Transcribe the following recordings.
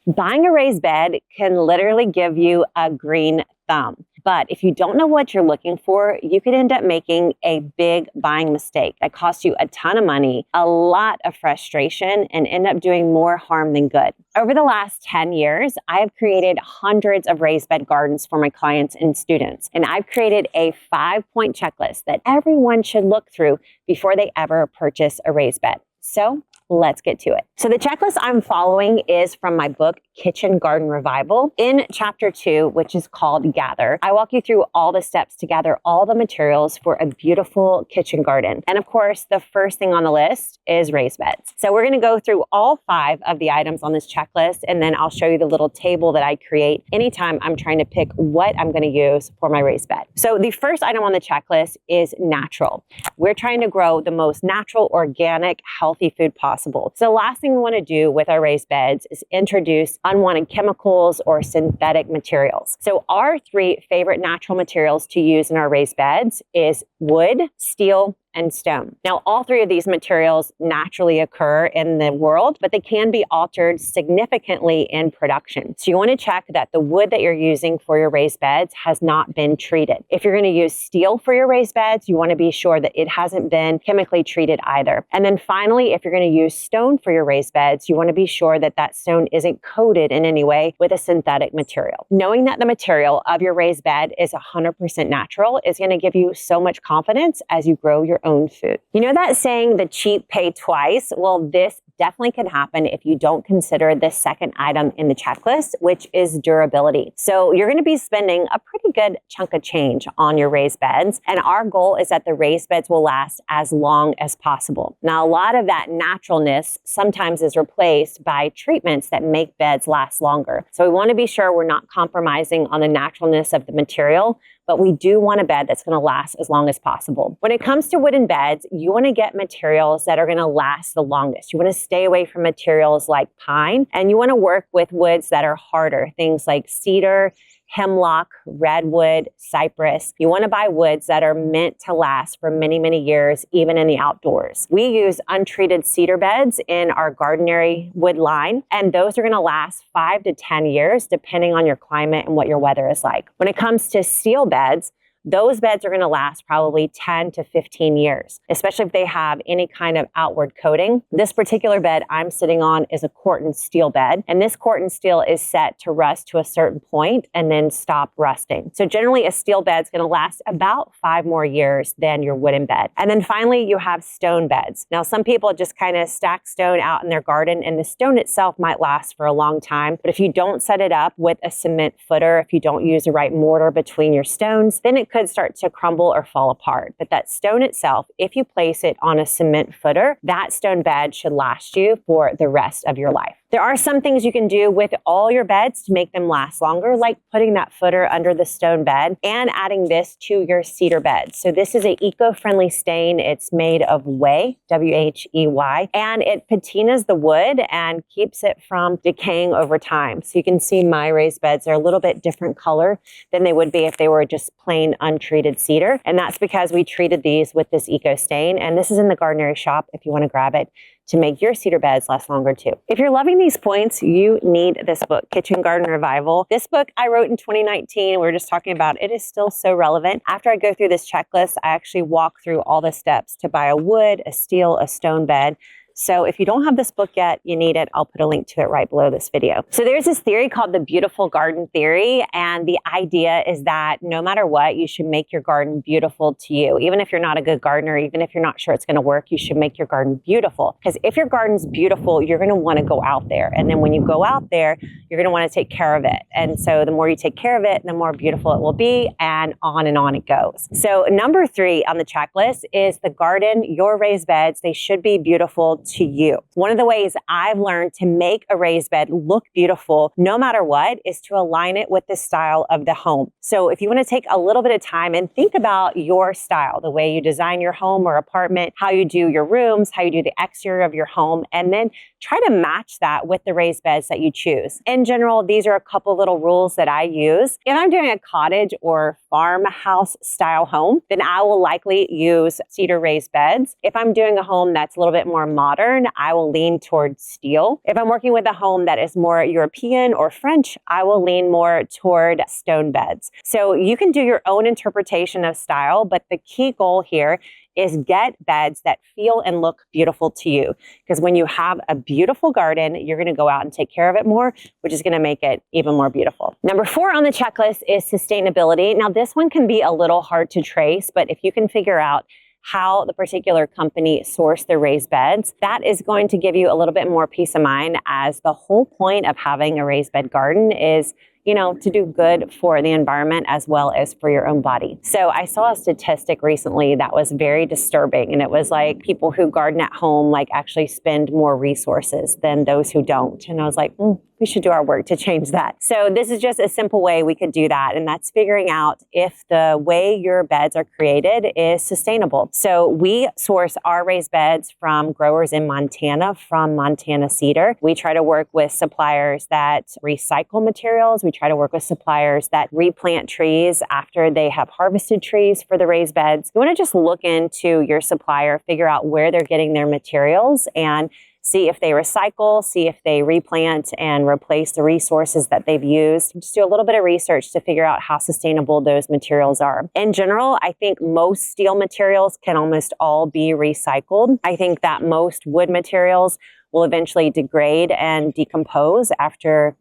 Buying a raised bed can literally give you a green thumb. But if you don't know what you're looking for, you could end up making a big buying mistake that costs you a ton of money, a lot of frustration, and end up doing more harm than good. Over the last 10 years, I have created hundreds of raised bed gardens for my clients and students. And I've created a 5-point checklist that everyone should look through before they ever purchase a raised bed. So let's get to it. So the checklist I'm following is from my book, Kitchen Garden Revival. In chapter 2, which is called Gather, I walk you through all the steps to gather all the materials for a beautiful kitchen garden. And of course, the first thing on the list is raised beds. So we're gonna go through all 5 of the items on this checklist, and then I'll show you the little table that I create anytime I'm trying to pick what I'm gonna use for my raised bed. So the first item on the checklist is natural. We're trying to grow the most natural, organic, healthy food possible. So the last thing we want to do with our raised beds is introduce unwanted chemicals or synthetic materials. So our 3 favorite natural materials to use in our raised beds is wood, steel, and stone. Now, all 3 of these materials naturally occur in the world, but they can be altered significantly in production. So you want to check that the wood that you're using for your raised beds has not been treated. If you're going to use steel for your raised beds, you want to be sure that it hasn't been chemically treated either. And then finally, if you're going to use stone for your raised beds, you want to be sure that that stone isn't coated in any way with a synthetic material. Knowing that the material of your raised bed is 100% natural is going to give you so much confidence as you grow your own food. You know that saying, the cheap pay twice? Well, this definitely can happen if you don't consider the second item in the checklist, which is durability. So you're going to be spending a pretty good chunk of change on your raised beds. And our goal is that the raised beds will last as long as possible. Now, a lot of that naturalness sometimes is replaced by treatments that make beds last longer. So we want to be sure we're not compromising on the naturalness of the material, but we do want a bed that's going to last as long as possible. When it comes to wooden beds, you want to get materials that are going to last the longest. You want to stay away from materials like pine, and you want to work with woods that are harder, things like cedar, hemlock, redwood, cypress. You want to buy woods that are meant to last for many, many years, even in the outdoors. We use untreated cedar beds in our Gardenary wood line, and those are going to last 5 to 10 years, depending on your climate and what your weather is like. When it comes to steel beds, those beds are going to last probably 10 to 15 years, especially if they have any kind of outward coating. This particular bed I'm sitting on is a Corten steel bed, and this Corten steel is set to rust to a certain point and then stop rusting. So generally, a steel bed is going to last about 5 more years than your wooden bed. And then finally, you have stone beds. Now, some people just kind of stack stone out in their garden, and the stone itself might last for a long time. But if you don't set it up with a cement footer, if you don't use the right mortar between your stones, then it could start to crumble or fall apart. But that stone itself, if you place it on a cement footer, that stone bed should last you for the rest of your life. There are some things you can do with all your beds to make them last longer, like putting that footer under the stone bed and adding this to your cedar bed. So this is an eco-friendly stain. It's made of whey, W-H-E-Y, and it patinas the wood and keeps it from decaying over time. So you can see my raised beds are a little bit different color than they would be if they were just plain untreated cedar. And that's because we treated these with this eco stain. And this is in the Gardenary shop if you want to grab it to make your cedar beds last longer too. If you're loving these points, you need this book, Kitchen Garden Revival. This book I wrote in 2019. We were just talking about it is still so relevant. After I go through this checklist, I actually walk through all the steps to buy a wood, a steel, a stone bed. So if you don't have this book yet, you need it. I'll put a link to it right below this video. So there's this theory called the beautiful garden theory. And the idea is that no matter what, you should make your garden beautiful to you. Even if you're not a good gardener, even if you're not sure it's going to work, you should make your garden beautiful. Because if your garden's beautiful, you're going to want to go out there. And then when you go out there, you're going to want to take care of it. And so the more you take care of it, the more beautiful it will be, and on it goes. So number 3 on the checklist is the garden, your raised beds, they should be beautiful to you. One of the ways I've learned to make a raised bed look beautiful, no matter what, is to align it with the style of the home. So if you want to take a little bit of time and think about your style, the way you design your home or apartment, how you do your rooms, how you do the exterior of your home, and then try to match that with the raised beds that you choose. In general, these are a couple little rules that I use. If I'm doing a cottage or farmhouse style home, then I will likely use cedar raised beds. If I'm doing a home that's a little bit more modern, I will lean towards steel. If I'm working with a home that is more European or French, I will lean more toward stone beds. So you can do your own interpretation of style, but the key goal here is get beds that feel and look beautiful to you. Because when you have a beautiful garden, you're going to go out and take care of it more, which is going to make it even more beautiful. Number 4 on the checklist is sustainability. Now, this one can be a little hard to trace, but if you can figure out how the particular company sourced their raised beds, that is going to give you a little bit more peace of mind, as the whole point of having a raised bed garden is, you know, to do good for the environment as well as for your own body. So I saw a statistic recently that was very disturbing, and it was like people who garden at home like actually spend more resources than those who don't. And I was like, we should do our work to change that. So this is just a simple way we could do that. And that's figuring out if the way your beds are created is sustainable. So we source our raised beds from growers in Montana, from Montana Cedar. We try to work with suppliers that recycle materials. We try to work with suppliers that replant trees after they have harvested trees for the raised beds. You want to just look into your supplier, figure out where they're getting their materials, and see if they recycle, see if they replant and replace the resources that they've used. Just do a little bit of research to figure out how sustainable those materials are. In general, I think most steel materials can almost all be recycled. I think that most wood materials will eventually degrade and decompose after,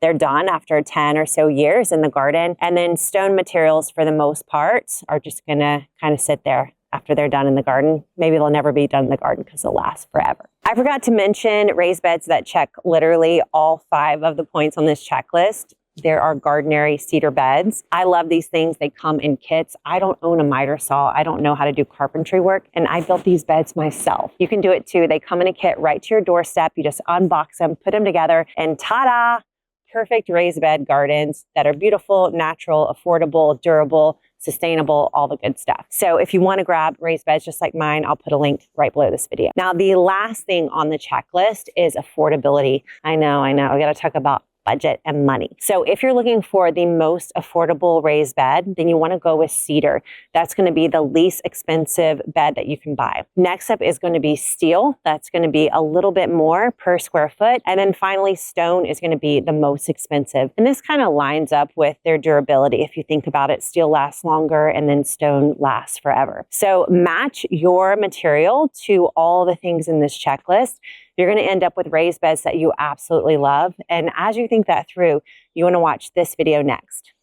they're done after 10 or so years in the garden. And then stone materials, for the most part, are just gonna kind of sit there after they're done in the garden. Maybe they'll never be done in the garden because they'll last forever. I forgot to mention raised beds that check literally all 5 of the points on this checklist. There are Gardenary cedar beds. I love these things. They come in kits. I don't own a miter saw. I don't know how to do carpentry work, and I built these beds myself. You can do it too. They come in a kit right to your doorstep. You just unbox them, put them together, and ta-da! Perfect raised bed gardens that are beautiful, natural, affordable, durable, sustainable, all the good stuff. So if you want to grab raised beds just like mine, I'll put a link right below this video. Now, the last thing on the checklist is affordability. I know. We got to talk about budget and money. So if you're looking for the most affordable raised bed, then you want to go with cedar. That's going to be the least expensive bed that you can buy. Next up is going to be steel. That's going to be a little bit more per square foot. And then finally, stone is going to be the most expensive. And this kind of lines up with their durability. If you think about it, steel lasts longer and then stone lasts forever. So match your material to all the things in this checklist. You're going to end up with raised beds that you absolutely love. And as you think that through, you want to watch this video next.